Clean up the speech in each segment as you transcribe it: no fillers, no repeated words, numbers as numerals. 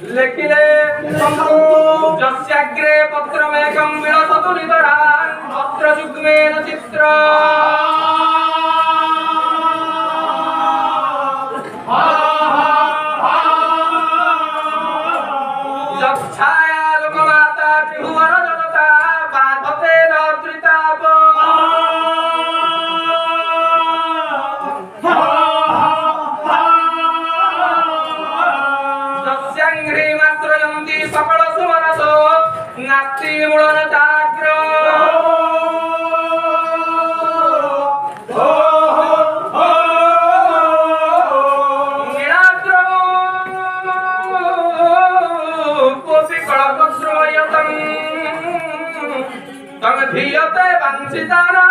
लेखिले जस्याग्रे पत्रमेकं विलसतु नितरान् पत्रयुग्मेन चित्र जक्षाया लोकमाता त्रिभुवन जनता बाधते न त्रिताप जस्यांघ्रिमाश्रयन्ति सकल सुमनसो नास्ति मूलन चाग्र धीयते वंशिताना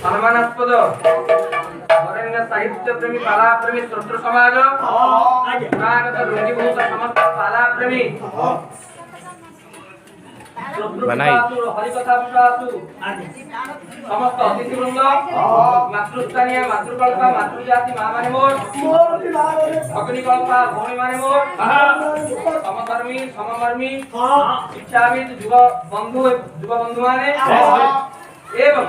सम्मानास्पद वरेण्य साहित्य प्रेमी पाला प्रेमी श्रोत्र समाज पुरागत रुंगीभूत समस्त पाला प्रेमी हरिकथा विश्वासु समस्त अतिथि वृंद मातृस्थानीय मातृकल्पा मातृजाति माँ माने मोर अग्निकल्पा भौणी माने मोर समधर्मी सममर्मी शिक्षाविद युव बंधु माने एवं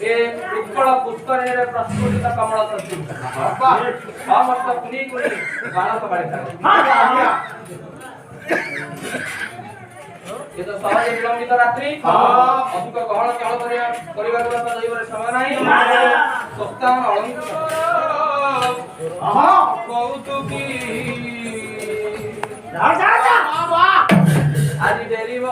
ए उत्कल पुष्करणी रे प्रस्फुटित कमल प्रस्तुत समस्त कुनी कुनी बालक बालिका ये तो सहज विलंबित रात्रि अधिक गहन चल परिवार दैवर समय नहीं सस्ता अलंकृत कौतुकी आज डेरिव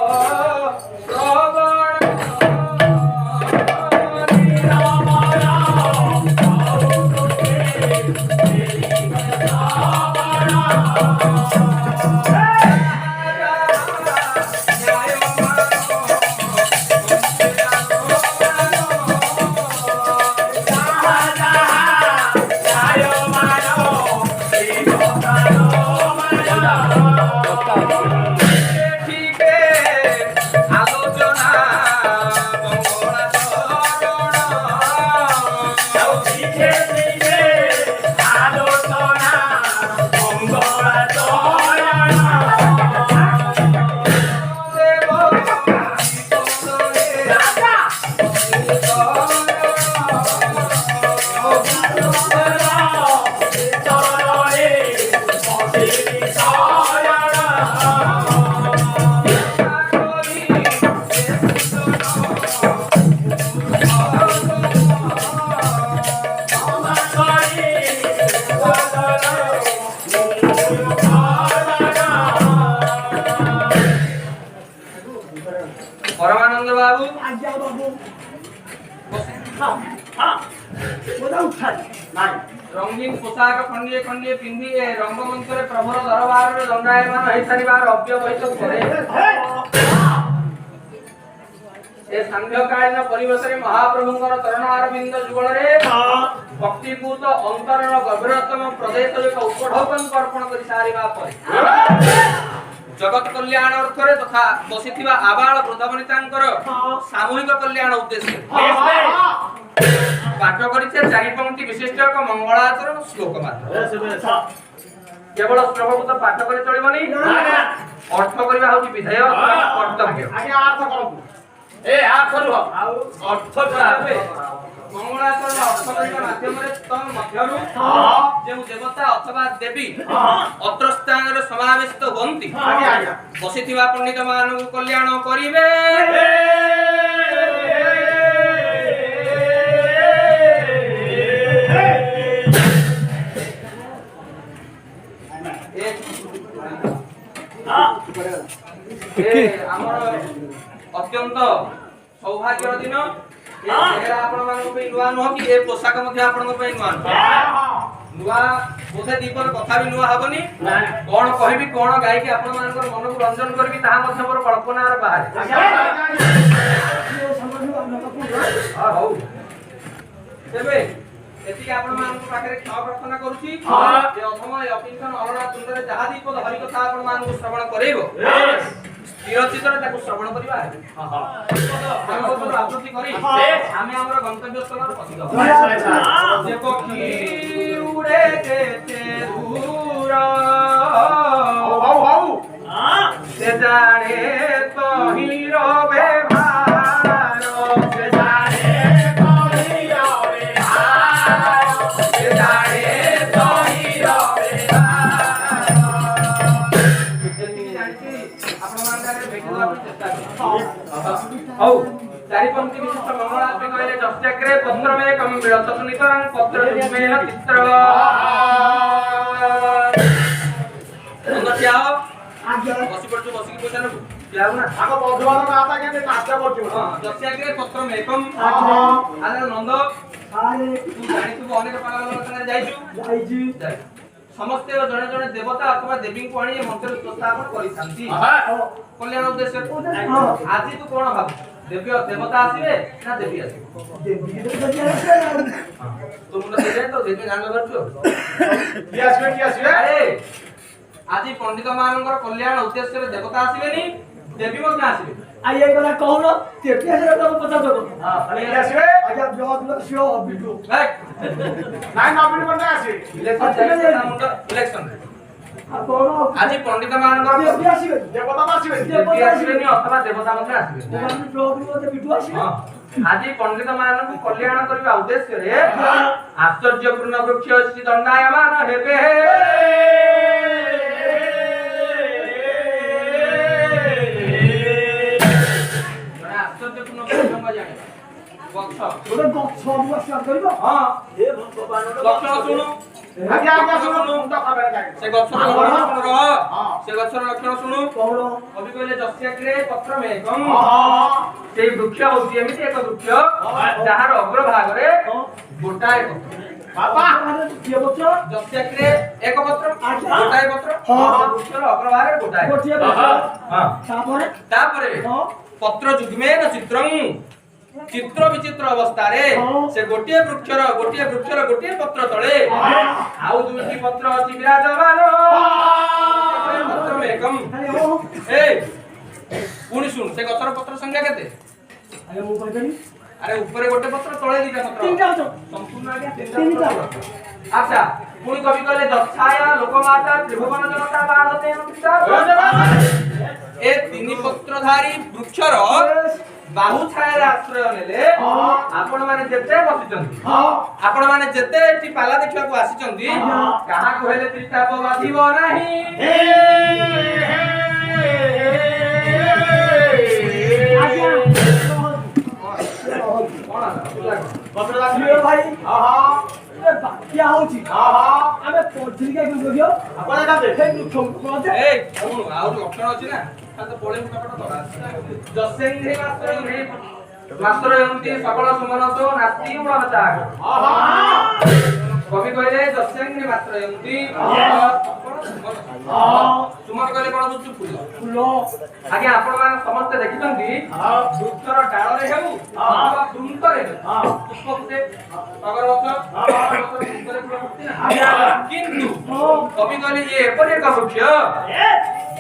परमानंद बाबू रंगीन पोशाक खंडिए खंडिए पिंधि रंगमंच रे प्रभुर दरबार रे दंडायमान होई सारिबार अव्यवहित करे ए संध्याकालीन परिवेश रे महाप्रभुंकर चरणार बिंद जुगल रे भक्तिपूत अंतरन गभीरतम प्रदेश एक उपढौकन अर्पण करि सारिबा पर जगत कल्याण अर्थ रे तथा बसिथिबा आबाल वृद्धवनितांकर सामूहिक कल्याण उद्देश्य पाठ करिছে चारि पंक्ति विशिष्ट एक मंगलाचरण श्लोक मात्र केवल श्लोक तो पाठ करे चलिबनी अर्थ करबा होची विधेय कर्तव्य आगे अर्थ करू ए अर्थ करू अर्थ कराबे मंगलाचरण अर्थ करबा माध्यम रे तम मध्यरु जे देवता अथवा देवी अत्र स्थान रे समावेशित होंती बसिथिबा पंडित मान कल्याण करिवे अत्यंत सौभाग्य दिन आपण नुआ नुह कि ए पोशाक आपण नुआ नुआ बोधे दीपर कथा भी नुआ हबनी कौन कहबी कौन गाय के आपण मन को रंजन करबी ताहा मध्य मोर कल्पना रे बाहर हां हो तेबे एति आपण मान को पाखरे क्षमा प्रार्थना करूची जे अथमय अपिंसन अलना सुंदर जहा दीप हरि कथा आपण मान को श्रवण करेबो ଚିରଚିତରେ ତାକୁ ଶ୍ରବଣ କରିବା ଆବୃତ୍ତି କରି ଆମେ ଆମର ଗନ୍ତବ୍ୟ ସ୍ଥଳରେ ପହଞ୍ଚିବା। ଯେ ପକ୍ଷୀ ଉଡ଼େ କେତେ ଦୂର ସେ ଜାଣେ ତହିଁର ବ୍ୟବହାର ସେ ଜାଣେ ତହିଁର ବ୍ୟବହାର ସେ ଜାଣେ ତହିଁର हौ चारिपंक्ति विशिष्ट मंगलाचरण कहले जस्याग्रे पत्रमे कम मिळत सुनितरं पत्र जुमेन चित्र क्या बसी पड़छु बसी की पछान क्या ना आको बधवान आता के नाचा पड़छु हां जस्याग्रे पत्रमे कम आले नंद आले तू जानि तू अनेक पागल लोकने जाइछु समस्त जने जने देवता अथवा देवी को आनी मंत्र स्थापन करिसंती कल्याण उद्देश्य आज तू कोन भाब देवी देवता आसीबे ना देवी आसीबे देवी तो मुन देबे तो देवी गान करछु की आसीबे अरे आज पंडित मानकर कल्याण उद्देश्य देवता आसीबेनी देवी मत आसीबे आइए करा कहलो देवी आसीबे तो पता तो हां की आसीबे आजा बहुत लोग शो बिटू नाइ नबिन कोन आसी इलेक्शन आज पंडित मानकर देवी आसीबे देवता आसीबे नि अथवा देवता मत आसीबे बिटू आसीबे आज पंडित मानक कल्याण करबा उद्देश्य रे आश्चर्यपूर्ण वृक्ष श्री दंडायमान हेबे आश्चर्यपूर्ण वृक्ष जाने गच्छ गोटे गच्छ अनुसार करबो हां हे भगवान लक्षण सुनु आगे आगे सुनु मुंड खबर जाए से गच्छर लक्षण सुनु हां से गच्छर लक्षण सुनु कवि कहले जस्याग्रे पत्रमे कम से वृक्ष होती एमिति एक वृक्ष जहार अग्र भाग रे गोटाए पत्र बाबा के पत्र जस्याग्रे एक पत्र गोटाए पत्र वृक्षर अग्र भाग रे गोटाए हां तापरे पत्र जुग्मेन चित्रं चित्र विचित्र अवस्था रे से गोटिए वृक्षर गोटिए पत्र तळे आउ दुईटी पत्र अछि विराजमान पत्र मेकम ए पुणी सुन से गछर पत्र संख्या केते अरे मु कहली अरे ऊपर गोटे पत्र तळे दीटा पत्र तीनटा संपूर्ण आगे तीनटा अच्छा पुणी कवि कहले दक्षाया लोकमाता त्रिभुवन जनता बाधते ए तीन पत्रधारी वृक्षर बाहु छाया आश्रय नेले आपण माने जेते बसिचंती आपण माने जेते एठी पाला देखिया को आसीचंती कहा को हेले त्रिताप बाधिबो नाही आज्ञा कोना पत्र लागियो भाई ए क्या होची आमे पत्रिका को जोगियो आपण एटा देखै ए कोन आउ लक्षण अछि ना तो पळे मुटापट दरा जसेंद्रे मास्टर यंती सकल सुमनसो नास्ति उळता कवि कहले जसेंद्रे मास्टर यंती सुमन कहले कोन बुझु फूल आगे आपण मान समस्त देखितंती वृक्षर डाळ रे हेउ अथवा वृंत रे पुष्प फुटे अगरवत पुष्प फुटे ना किंतु कवि कहले ये एपरि एक वृक्ष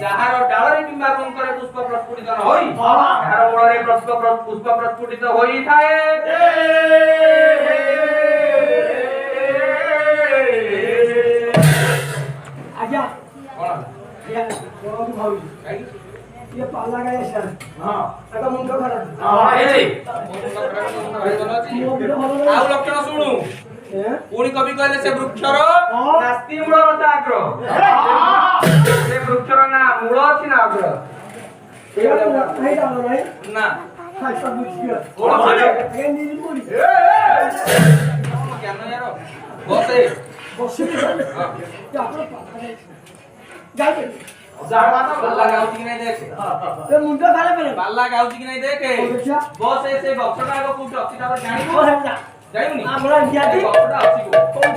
जहार डाळरे किंबा वृंतरे पुष्प प्रस्फुटित न होई जहार मूଳରେ पुष्प प्रस्फुटित होई थाए आज्ञा कोन या कोन भाई ये पाला गाय सर हां एटा मुंड खरा हां ए आउ लक्षण सुनु पुणी कवि कहले से वृक्षर नास्ति मूलर अग्र से वृक्षर ना मूल अछि ना अग्र नहीं जानो नहीं ना हाय सब बुझियो कोन बोले ए नीलमुड़ी ज्ञान यार बसे हां क्या आपन जाय जावा तो बल्ला गाउची कि नहीं देखे ए मुंड खाले पे बल्ला गाउची कि नहीं देखे बस से बक्सटा को कुछ अछि त जानि को जानिबो हमरा ज्ञाति बक्सटा अछि को कोन